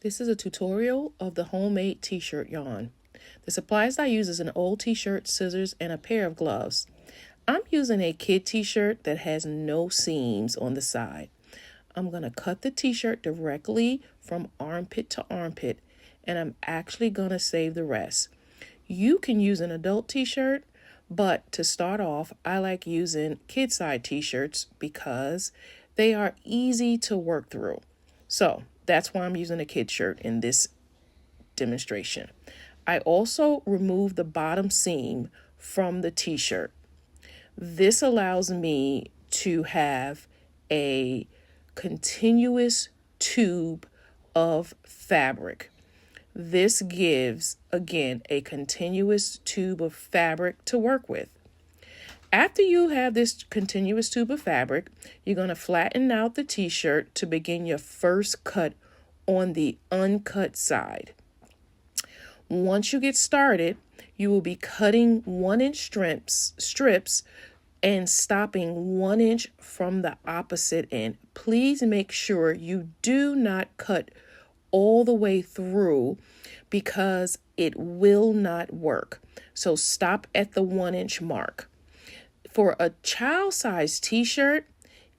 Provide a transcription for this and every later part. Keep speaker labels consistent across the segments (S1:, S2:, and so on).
S1: This is a tutorial of the homemade t-shirt yarn. The supplies I use is an old t-shirt, scissors, and a pair of gloves. I'm using a kid t-shirt that has no seams on the side. I'm going to cut the t-shirt directly from armpit to armpit, and I'm actually going to save the rest. You can use an adult t-shirt, but to start off, I like using kid side t-shirts because they are easy to work through. So that's why I'm using a kid shirt in this demonstration. I also remove the bottom seam from the t-shirt. This allows me to have a continuous tube of fabric. This gives, again, a continuous tube of fabric to work with. After you have this continuous tube of fabric, you're going to flatten out the t-shirt to begin your first cut on the uncut side. Once you get started, you will be cutting 1-inch strips and stopping 1 inch from the opposite end. Please make sure you do not cut all the way through because it will not work. So stop at the 1-inch mark. For a child-sized t-shirt,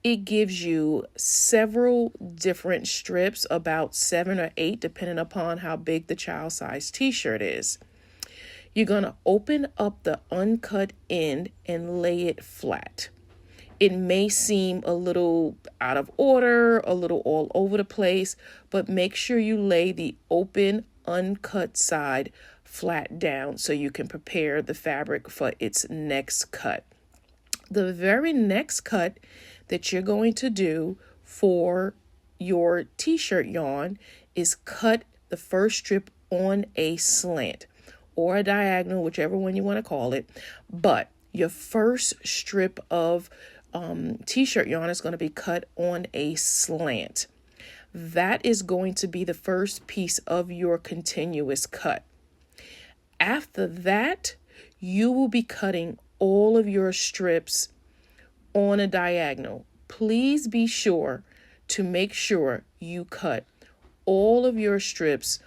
S1: it gives you several different strips, about 7 or 8, depending upon how big the child-sized t-shirt is. You're going to open up the uncut end and lay it flat. It may seem a little out of order, a little all over the place, but make sure you lay the open, uncut side flat down so you can prepare the fabric for its next cut. The very next cut that you're going to do for your t-shirt yarn is cut the first strip on a slant or a diagonal, whichever one you want to call it. But your first strip of t-shirt yarn is going to be cut on a slant. That is going to be the first piece of your continuous cut. After that, you will be cutting all of your strips on a diagonal. Please be sure to make sure you cut all of your strips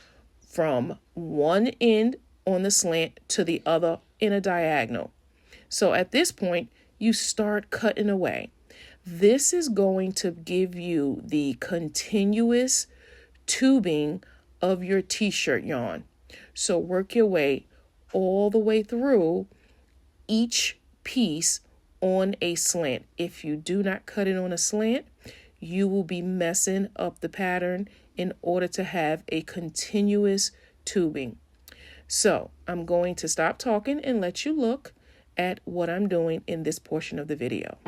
S1: from one end on the slant to the other in a diagonal. So at this point, you start cutting away. This is going to give you the continuous tubing of your t-shirt yarn. So work your way all the way through each piece on a slant. If you do not cut it on a slant, you will be messing up the pattern in order to have a continuous tubing. So I'm going to stop talking and let you look at what I'm doing in this portion of the video.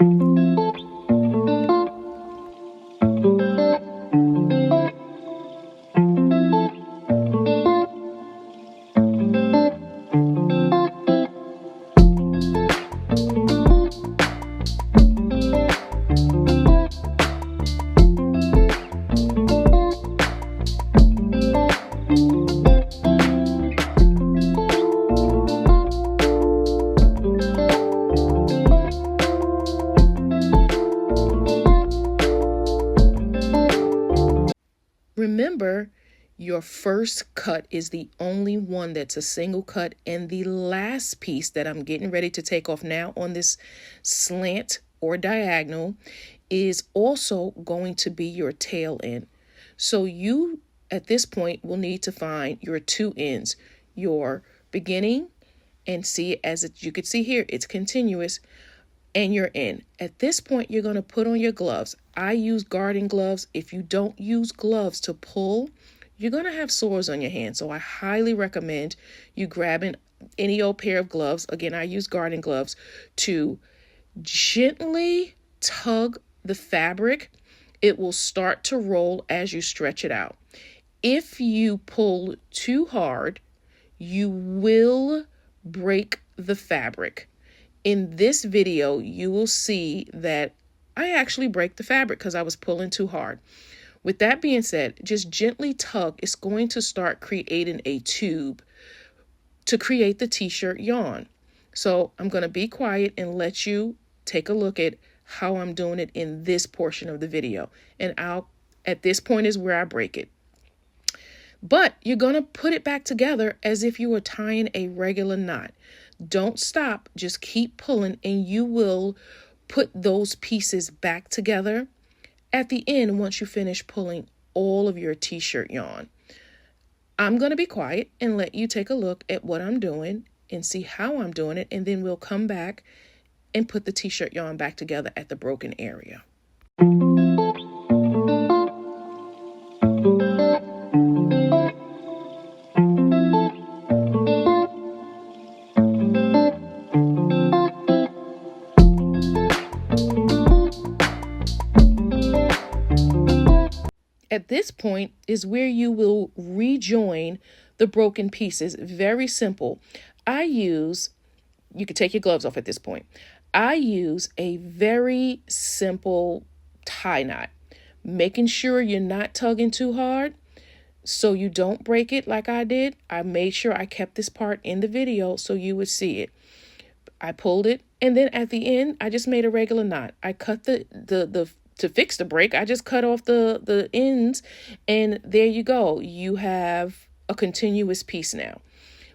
S1: Remember, your first cut is the only one that's a single cut, and the last piece that I'm getting ready to take off now on this slant or diagonal is also going to be your tail end. So you, at this point, will need to find your two ends, your beginning, and see, you can see here, it's continuous, and your end. At this point, you're going to put on your gloves. I use garden gloves. If you don't use gloves to pull, you're going to have sores on your hands. So I highly recommend you grabbing any old pair of gloves. Again, I use garden gloves to gently tug the fabric. It will start to roll as you stretch it out. If you pull too hard, you will break the fabric. In this video, you will see that I actually break the fabric because I was pulling too hard. With that being said, just gently tug. It's going to start creating a tube to create the t-shirt yarn. So I'm going to be quiet and let you take a look at how I'm doing it in this portion of the video. And at this point is where I break it. But you're going to put it back together as if you were tying a regular knot. Don't stop, just keep pulling, and you will put those pieces back together at the end once you finish pulling all of your t-shirt yarn. I'm going to be quiet and let you take a look at what I'm doing and see how I'm doing it, and then we'll come back and put the t-shirt yarn back together at the broken area. At this point is where you will rejoin the broken pieces. Very simple. You could take your gloves off at this point. I use a very simple tie knot, making sure you're not tugging too hard so you don't break it like I did. I made sure I kept this part in the video so you would see it. I pulled it, and then at the end, I just made a regular knot. I cut to fix the break, I just cut off the ends, and there you go. You have a continuous piece now.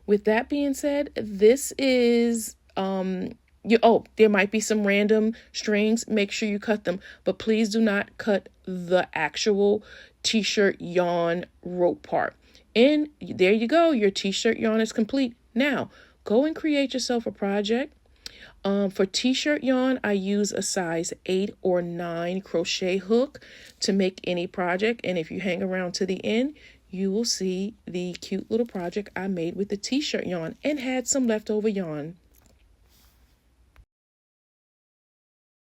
S1: With that being said, this is there might be some random strings. Make sure you cut them, but please do not cut the actual t-shirt yarn rope part. And there you go. Your t-shirt yarn is complete. Now, go and create yourself a project. For t-shirt yarn, I use a size 8 or 9 crochet hook to make any project. And if you hang around to the end, you will see the cute little project I made with the t-shirt yarn and had some leftover yarn.